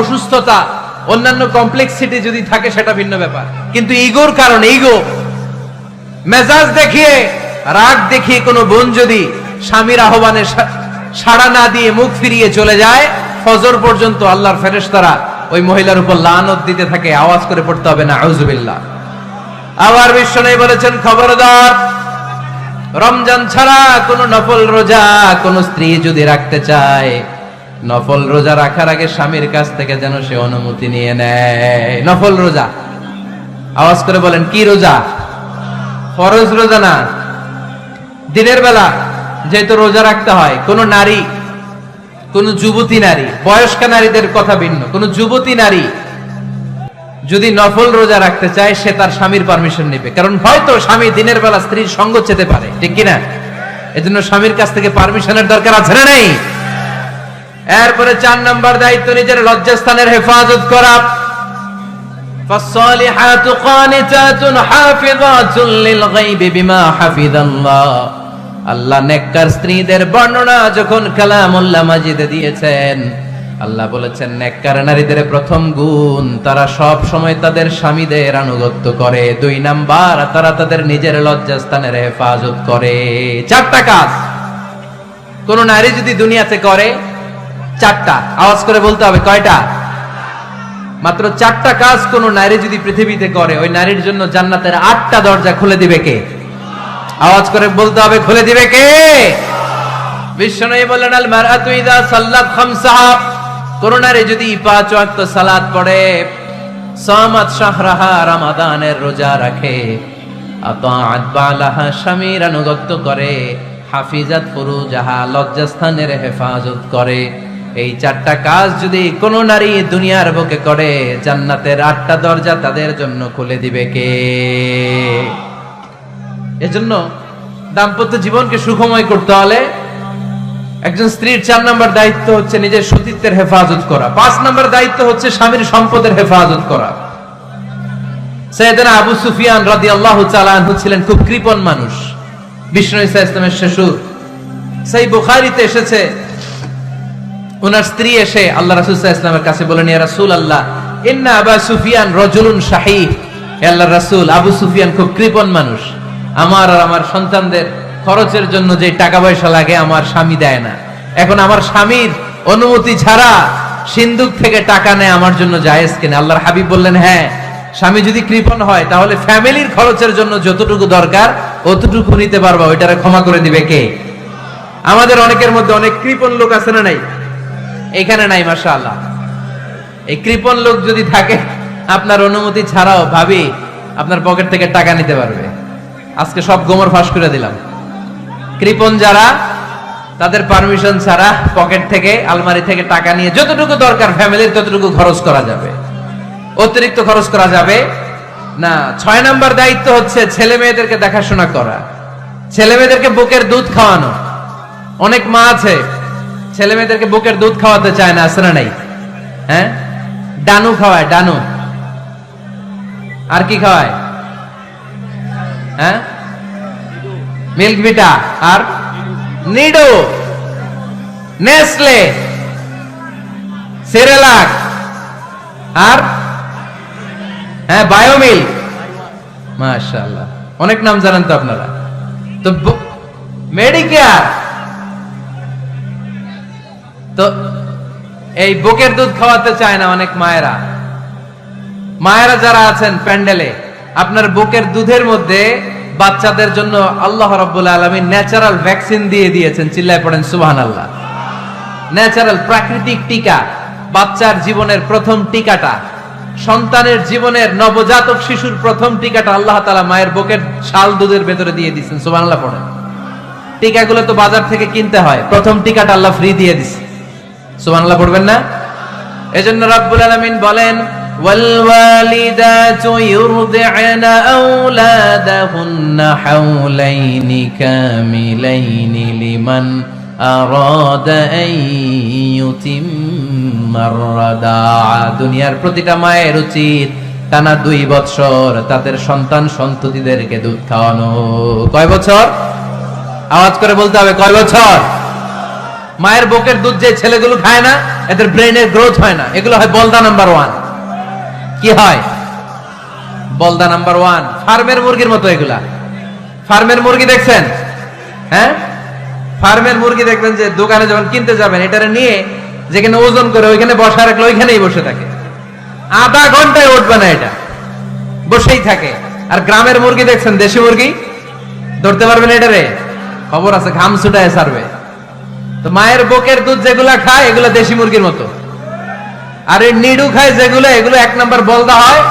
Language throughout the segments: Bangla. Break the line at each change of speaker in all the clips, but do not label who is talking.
অসুস্থতা, অন্যান্য কমপ্লেক্সিটি যদি থাকে সেটা ভিন্ন ব্যাপার, কিন্তু ইগোর কারণে, ইগো, মেজাজ দেখিয়ে, রাগ দেখিয়ে কোনো বোন যদি স্বামীর আহ্বানে সাড়া না দিয়ে মুখ ফিরিয়ে চলে যায়, ফজর পর্যন্ত আল্লাহর ফেরেশতারা ওই মহিলার উপর লানত দিতে থাকে, আওয়াজ করে পড়তে হবে না আউযুবিল্লাহ। আবার বিশ্বনবী বলেছেন, খবরদার, রমজান ছাড়া কোন নফল রোজা কোন স্ত্রী যদি রাখতে চায়, নফল রোজা রাখার আগে স্বামীর কাছ থেকে যেন সে অনুমতি নিয়ে নেয়। নফল রোজা, আওয়াজ করে বলেন, কি রোজা? ফরজ রোজা না। দিনের বেলা যেহেতু রোজা রাখতে হয়, কোন নারী, কোন যুবতী নারী, বয়স্ক নারীদের কথা ভিন্ন, কোন যুবতী নারী যদি নফল রোজা রাখতে চায়, সে তার স্বামীর পারমিশন নেবে, কারণ হয়তো স্বামী দিনের বেলা স্ত্রীর সঙ্গ চেতে পারে, ঠিক কিনা? এজন্য স্বামীর কাছ থেকে পারমিশনের দরকার আছে না নেই? এরপরে 4 নম্বর দায়িত্ব, নিজের লজ্জাস্থানের হেফাজত করা। فالصالحات قانتات حافظات للغيب بما حفظ الله। আল্লাহ নেককার স্ত্রীদের বর্ণনা যখন কালামুল্লাহ মাজিদে দিয়েছেন, আল্লাহ বলেছেন নেককার নারীদের প্রথম গুণ, তারা সব সময় তাদের স্বামীদের আনুগত্য করে। 2 নাম্বার, তারা তাদের নিজের লজ্জাস্থানের হেফাজত করে। 4টা কাজ কোন নারী যদি দুনিয়াতে করে, 4টা, আওয়াজ করে বলতে হবে, কয়টা? মাত্র 4টা কাজ কোন নারী যদি পৃথিবীতে করে, ওই নারীর জন্য জান্নাতের 8টা দরজা খুলে দিবে কে? আওয়াজ করে বলতে হবে, খুলে দিবে কে? বিশ্বনবী বললেন, আল মারআতু ইযা সাল্লাত খামসাহা, কোন নারী যদি 5 ওয়াক্ত সালাত পড়ে, সামাত শাহরাহা, রমাদানের রোজা রাখে, আতাআত বালাহা, স্বামীর আনুগত্য করে, হাফিজাত ফুরুজাহা, লজ্জাস্থানের হেফাজত করে, এই 4টা কাজ যদি কোন নারী দুনিয়ার বুকে করে, জান্নাতের 8টা দরজা তাদের জন্য খুলে দিবে কে? এজন্য দাম্পত্য জীবনকে সুখময় করতে হলে একজন স্ত্রীর 4 নম্বর দায়িত্ব হচ্ছে নিজের সতীত্বের হেফাজত করা। 5 নম্বর দায়িত্ব হচ্ছে স্বামীর সম্পদের হেফাজত করা। সাইয়েদনা আবু সুফিয়ান রাদিয়াল্লাহু তাআলা আনহু ছিলেন খুব কৃপণ মানুষ, বিষ্ণু ঈসা ইসলামের শ্বশুর। সহিহ বুখারীতে এসেছে, ওনার স্ত্রী এসে আল্লাহ রাসূল সাল্লাল্লাহু আলাইহি ওয়াসাল্লামের কাছে বলেন, ইয়া রাসূলুল্লাহ, ইন্না আবা সুফিয়ান রাজুলুন শাহীহ। হে আল্লাহর রাসূল, আবু সুফিয়ান খুব কৃপণ মানুষ, আমার আর আমার সন্তানদের খরচের জন্য যে টাকা পয়সা লাগে আমার স্বামী দেয় না। এখন আমার স্বামীর অনুমতি ছাড়া সিন্ধুক থেকে টাকা নেয় আমার জন্য জায়েজ কিনা? আল্লাহর হাবিব বললেন, হ্যাঁ, স্বামী যদি কৃপণ হয় তাহলে ফ্যামিলির খরচের জন্য যতটুকু দরকার অতটুকু নিতে পারবা, ওইটারে ক্ষমা করে দিবে কে? আমাদের অনেকের মধ্যে অনেক কৃপণ লোক আছে না নাই? এখানে নাই, মাশাআল্লাহ। এই কৃপণ লোক যদি থাকে, আপনার অনুমতি ছাড়াও ভাবি আপনার পকেট থেকে টাকা নিতে পারবে। আজকে সব গোমর ফাঁস করে দিলাম। কৃপণ যারা, তাদের পারমিশন ছাড়া পকেট থেকে, আলমারি থেকে টাকা নিয়ে যতটুকু দরকার ফ্যামিলির ততটুকু খরচ করা যাবে, অতিরিক্ত খরচ করা যাবে না। 6 নম্বর দায়িত্ব হচ্ছে ছেলে মেয়েদেরকে দেখাশোনা করা, ছেলে মেয়েদেরকে বুকের দুধ খাওয়ানো। অনেক মা আছে ছেলে মেয়েদেরকে বুকের দুধ খাওয়াতে চায় না, আছে না নাই? হ্যাঁ, ডানু খাওয়ায়, ডানু। আর কি খাওয়ায়? হ্যাঁ, মিল্ক ভিটা, আর নিডো, নেসলে, সেরেলাক, আর হ্যাঁ বায়োমিল্ক। মাশাআল্লাহ, অনেক নাম জানেন তো আপনারা। তো মেডিকেয়ার, তো এই বুকের দুধ খাওয়াতে চায় না অনেক মায়েরা। মায়েরা যারা আছেন প্যান্ডেলে, আপনার বুকের দুধের মধ্যে বাচ্চাদের জন্য আল্লাহ রাব্বুল আলামিন ন্যাচারাল ভ্যাকসিন দিয়ে দিয়েছেন। চিল্লায় পড়েন সুবহানাল্লাহ। ন্যাচারাল, প্রাকৃতিক টিকা, বাচ্চার জীবনের প্রথম টিকাটা, সন্তানের জীবনের, নবজাতক শিশুর প্রথম টিকাটা আল্লাহ তাআলা মায়ের বুকের শাল দুধের ভেতরে দিয়ে দিয়েছেন। সুবহানাল্লাহ পড়েন। টিকাগুলো তো বাজার থেকে কিনতে হয়, প্রথম টিকাটা আল্লাহ ফ্রি দিয়ে দিয়েছে। সুবহানাল্লাহ পড়বেন না? এজন্য রাব্বুল আলামিন বলেন, والوالدات يرضعن أولادهن حولين كاملين لمن أراد أن يتم الرضاعة। দুনিয়ার প্রতিটা মায়ের উচিত টানা 2 বছর তাদের সন্তান সন্ততিদেরকে দুধ খাওয়ানো। কয় বছর? আওয়াজ করে বলতে হবে, কয় বছর? মায়ের বুকের দুধ যে ছেলেগুলো খায় না, এদের ব্রেনের গ্রোথ হয় না। এগুলো হয় বলদা নাম্বার 1। কি হয়? বলদা নাম্বার 1। ফার্মের মুরগির মতো এগুলা। ফার্মের মুরগি দেখছেন? হ্যাঁ, ফার্মের মুরগি দেখবেন যে দোকানে যখন কিনতে যাবেন, এটারে নিয়ে যেখানে ওজন করে ওইখানে বসা রাখলে ওইখানেই বসে থাকে, আধা ঘন্টায় উঠবে না, এটা বসেই থাকে। আর গ্রামের মুরগি দেখছেন, দেশি মুরগি, ধরতে পারবেন এটারে? খবর আছে, ঘাম ছুটায় ছাড়বে। তো মায়ের বুকের দুধ যেগুলা খায় এগুলা দেশি মুরগির মতো, আর এই নিডু খায় যেগুলো, এগুলো 1 নাম্বার বলদা হয়,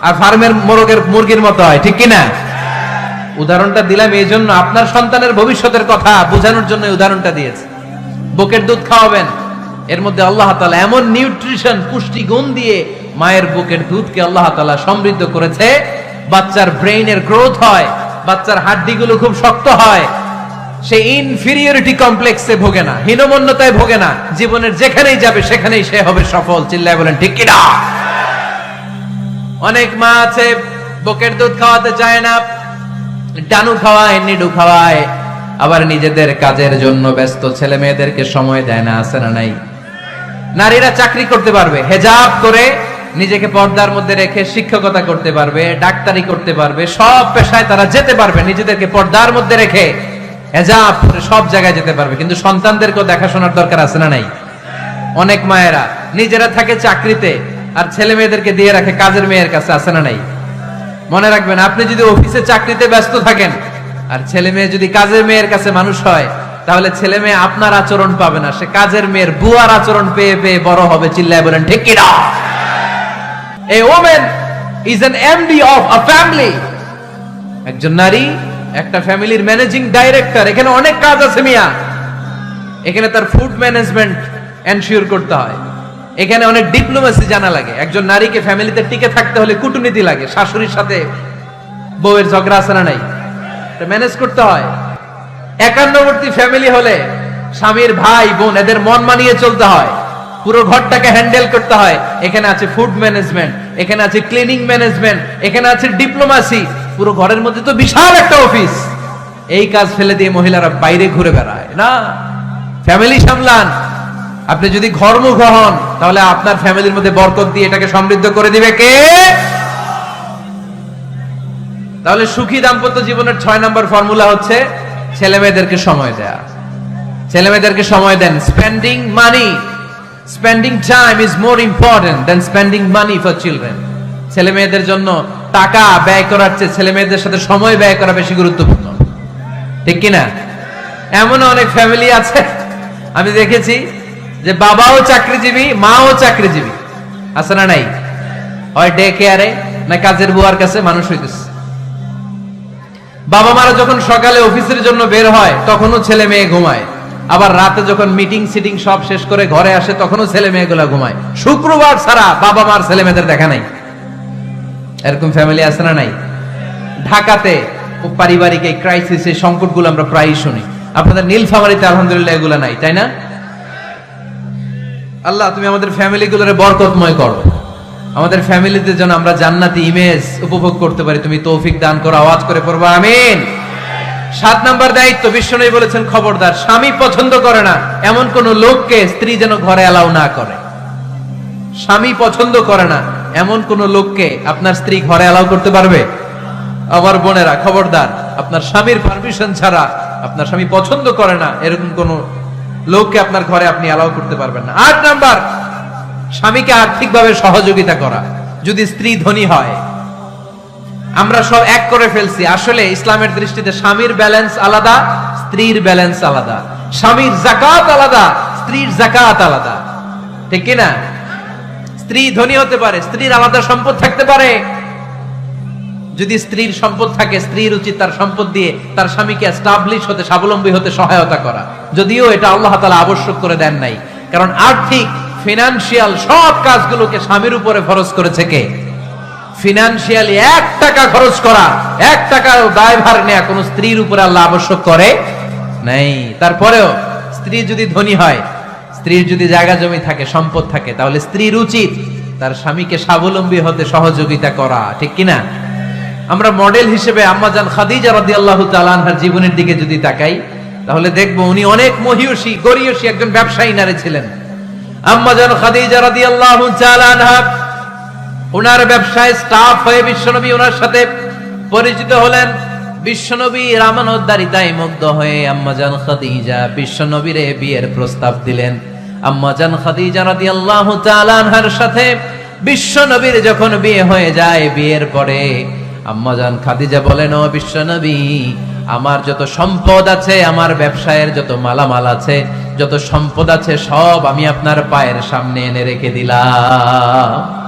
আর ফার্মের মুরগির মতো হয়। ঠিক কিনা? উদাহরণটা দিলাম এই জন্য, আপনার সন্তানের ভবিষ্যতের কথা বোঝানোর জন্য উদাহরণটা দিয়েছে। বুকের দুধ খাওয়াবেন, এর মধ্যে আল্লাহ তাআলা এমন নিউট্রিশন, পুষ্টি গুণ দিয়ে মায়ের বুকের দুধকে আল্লাহ তাআলা সমৃদ্ধ করেছে, বাচ্চার ব্রেইনের গ্রোথ হয়, বাচ্চার হাড্ডিগুলো খুব শক্ত হয়, সে ইনফিরিয়রিটি কমপ্লেক্সে ভোগে না, হীনমন্যতায় ভোগে না, জীবনের যেখানেই যাবে সেখানেই সে হবে সফল। চিল্লায় বলেন ঠিক কিনা? অনেক মা আছে বুকের দুধ খাওয়াতে চায় না, ডানু খাওয়ায়, নিডু খাওয়ায়, আবার নিজেদের কাজের জন্য ব্যস্ত, ছেলে মেয়েদেরকে সময় দেয় না। আছে না নাই? নারীরা চাকরি করতে পারবে, হেজাব করে নিজেকে পর্দার মধ্যে রেখে শিক্ষকতা করতে পারবে, ডাক্তারি করতে পারবে, সব পেশায় তারা যেতে পারবে, নিজেদেরকে পর্দার মধ্যে রেখে হেজাব করে সব জায়গায় যেতে পারবে। কিন্তু সন্তানদেরকেও দেখাশোনার দরকার আছে না নাই? অনেক মায়েরা নিজেরা থাকে চাকরিতে, আর ছেলে মেয়েদেরকে দিয়ে রাখে কাজের মেয়ের কাছে। আছে না নাই? মনে রাখবেন, আপনি যদি অফিসে চাকরিতে ব্যস্ত থাকেন আর ছেলে মেয়ে যদি কাজের মেয়ের কাছে মানুষ হয়, তাহলে ছেলে মেয়ে আপনার আচরণ পাবে না, সে কাজের মেয়ের বুয়ার আচরণ পেয়ে পেয়ে বড় হবে। চিল্লায় বলেন ঠিক কিনা? A woman is an MD of a family. একজন নারী একটা ফ্যামিলির ম্যানেজিং ডাইরেক্টর। এখানে অনেক কাজ আছে মিয়া। এখানে তার ফুড ম্যানেজমেন্ট এনশিওর করতে হয়, এখানে অনেক ডিপ্লোমেসি জানা লাগে। একজন নারীকে ফ্যামিলিতে টিকে থাকতে হলে কূটনীতি লাগে, শাশুড়ির সাথে বউয়ের ঝগড়া আছে না নাই, এটা ম্যানেজ করতে হয়। একান্নবর্তী ফ্যামিলি হলে স্বামীর ভাই বোন এদের মন মানিয়ে চলতে হয়, পুরো ঘরটাকে হ্যান্ডেল করতে হয়। এখানে আছে ফুড ম্যানেজমেন্ট, এখানে আছে ক্লিনিং ম্যানেজমেন্ট, এখানে আছে ডিপ্লোমাসি। পুরো ঘরের মধ্যে তো বিশাল একটা অফিস। এই কাজ ফেলে দিয়ে মহিলারা বাইরে ঘুরে বেড়ায় না। ফ্যামিলি সামলান। আপনি যদি ঘরমুখ হন, তাহলে আপনার ফ্যামিলির মধ্যে বরকত দিয়ে এটাকে সমৃদ্ধ করে দিবে কে? তাহলে সুখী দাম্পত্য জীবনের 6 নম্বর ফর্মুলা হচ্ছে ছেলে মেয়েদেরকে সময় দেয়া। ছেলে মেয়েদেরকে সময় দেন। Spending money, spending time is more important than spending money for children. ছেলে মেয়েদের জন্য টাকা ব্যয় করার চেয়ে ছেলে মেয়েদের সাথে সময় ব্যয় করা বেশি গুরুত্বপূর্ণ। ঠিক কিনা? এমন অনেক ফ্যামিলি আছে আমি দেখেছি যে বাবাও চাকরিজীবী, মাও চাকরিজীবী। আছে না নাই? হয় ডে কেয়ারে না কাজের বুয়ার কাছে মানুষ হইতেছে। বাবা মারা যখন সকালে অফিসের জন্য বের হয় তখনও ছেলে মেয়ে ঘুমায়, আবার রাতে যখন মিটিং সিটিং সব শেষ করে ঘরে আসে তখনও ছেলে মেয়েগুলা ঘুমায়। শুক্রবার ছাড়া বাবা মার ছেলে মেয়েদের দেখা নাই। এরকম ফ্যামিলি আছে না নাই? ঢাকাতে পারিবারিক এই ক্রাইসিস, এই সংকটগুলো আমরা প্রায়ই শুনি। আপনাদের নীলফামারীতে আলহামদুলিল্লাহ এগুলো নাই, তাই না? আল্লাহ তুমি আমাদের ফ্যামিলিগুলোরে বরকতময় করো, আমাদের ফ্যামিলিতে যেন আমরা জান্নাতি ইমেজ উপভোগ করতে পারি, তুমি তৌফিক দান করো। আওয়াজ করে পড়বো আমিন। 7 নম্বর দায়িত্ব, বিশ্বনবী বলেছেন খবরদার, স্বামী পছন্দ করে না এমন কোন লোককে স্ত্রী যেন ঘরে অ্যালাউ না করে। স্বামী পছন্দ করে না এমন কোন লোককে আপনার স্ত্রী ঘরে অ্যালাউ করতে পারবে? আবার বোনেরা খবরদার, আপনার স্বামীর পারমিশন ছাড়া, আপনার স্বামী পছন্দ করে না এরকম কোন লোককে আপনার ঘরে আপনি অ্যালাউ করতে পারবেন না। 8 নাম্বার, স্বামীকে আর্থিকভাবে সহযোগিতা করা। যদি স্ত্রী ধনী হয়, আমরা সব এক করে ফেলছি, আসলে ইসলামের দৃষ্টিতে স্বামীর ব্যালেন্স আলাদা, স্ত্রীর ব্যালেন্স আলাদা। স্বামীর যাকাত আলাদা, স্ত্রীর যাকাত আলাদা। ঠিক কিনা? স্ত্রী ধনী হতে পারে, স্ত্রীর আলাদা সম্পদ থাকতে পারে। যদি স্ত্রীর সম্পদ থাকে, স্ত্রীর উচিত তার সম্পদ দিয়ে তার স্বামীকে এস্টাবলিশ হতে, স্বাবলম্বী হতে সহায়তা করা। যদিও এটা আল্লাহ তাআলা আবশ্যক করে দেন নাই, কারণ আর্থিক ফিনান্সিয়াল সব কাজগুলোকে স্বামীর উপরে ফরজ করেছে কে? ফিনান্সিয়ালি 1 টাকা খরচ করা, 1 টাকার দায়ভার নেওয়া কোন স্ত্রীর উপরে আল্লাহ আবশ্যক করে নাই। তারপরেও স্ত্রী যদি ধনী হয়, স্ত্রীর যদি জায়গা জমি থাকে, সম্পদ থাকে, তাহলে স্ত্রীর উচিত তার স্বামীকে স্বাবলম্বী হতে সহযোগিতা করা। ঠিক কিনা? আমরা মডেল হিসেবে আম্মা জান খাদিজা রাদিয়াল্লাহু তাআলা আনহার জীবনের দিকে যদি তাকাই, তাহলে দেখবো উনি অনেক মহিয়সী গরিয়সী একজন ব্যবসায়ী নারী ছিলেন। আম্মা জান খাদিজা রাদিয়াল্লাহু তাআলা আনহা ওনার ব্যবসায় স্টাফ হয়ে বিশ্বনবী ওনার সাথে পরিচিত হলেন। বিশ্বনবী আমানতদারিতায় মুগ্ধ হয়ে আম্মা জান খাদিজা বিশ্বনবীরে বিয়ের প্রস্তাব দিলেন। আম্মা জান খাদিজা রাদিয়াল্লাহু তাআলা আনহার সাথে বিশ্বনবীর যখন বিয়ে হয়ে যায়, বিয়ের পরে আম্মা জান খাদিজা বলেন, ও বিশ্বনবী, আমার যত সম্পদ আছে, আমার ব্যবসায়ের যত মালামাল আছে, যত সম্পদ আছে, সব আমি আপনার পায়ের সামনে এনে রেখে দিলাম।